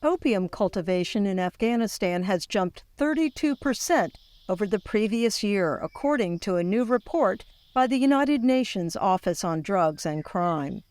Opium cultivation in Afghanistan has jumped 32% over the previous year, according to a new report by the United Nations Office on Drugs and Crime.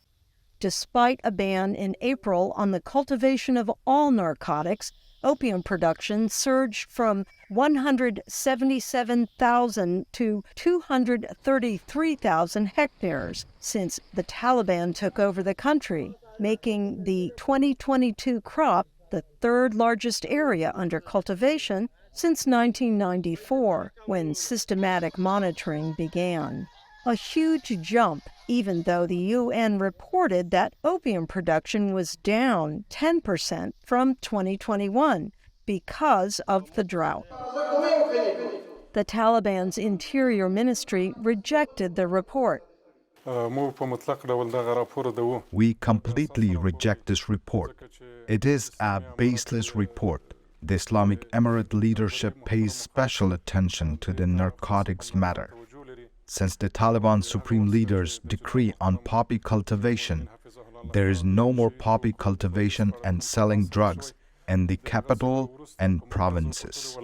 Despite a ban in April on the cultivation of all narcotics, opium production surged from 177,000 to 233,000 hectares since the Taliban took over the country, making the 2022 crop the third largest area under cultivation since 1994, when systematic monitoring began. A huge jump, even though the UN reported that opium production was down 10% from 2021 because of the drought. The Taliban's Interior Ministry rejected the report. We completely reject this report. It is a baseless report. The Islamic Emirate leadership pays special attention to the narcotics matter. Since the Taliban supreme leader's decree on poppy cultivation, there is no more poppy cultivation and selling drugs in the capital and provinces.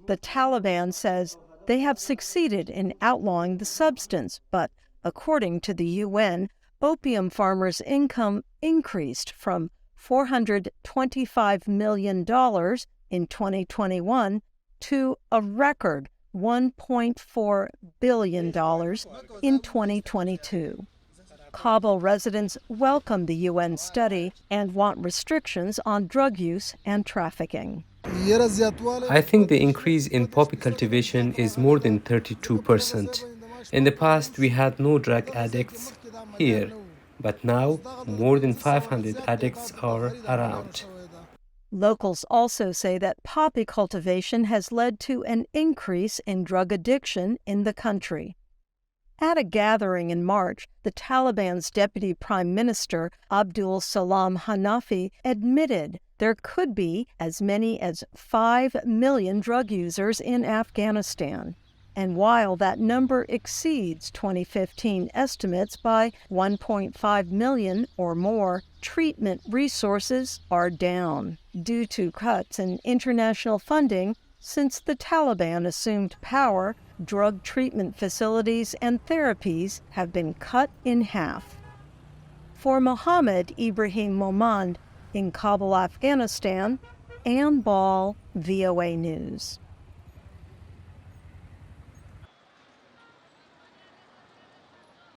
The Taliban says they have succeeded in outlawing the substance, but according to the UN, opium farmers' income increased from $425 million in 2021 to a record $1.4 billion in 2022. Kabul residents welcome the UN study and want restrictions on drug use and trafficking. I think the increase in poppy cultivation is more than 32%. In the past, we had no drug addicts here, but now more than 500 addicts are around. Locals also say that poppy cultivation has led to an increase in drug addiction in the country. At a gathering in March, the Taliban's Deputy Prime Minister, Abdul Salam Hanafi, admitted there could be as many as 5 million drug users in Afghanistan. And while that number exceeds 2015 estimates by 1.5 million or more, treatment resources are down due to cuts in international funding. Since the Taliban assumed power, drug treatment facilities and therapies have been cut in half. For Mohammed Ibrahim Momand in Kabul, Afghanistan, Ann Ball, VOA News.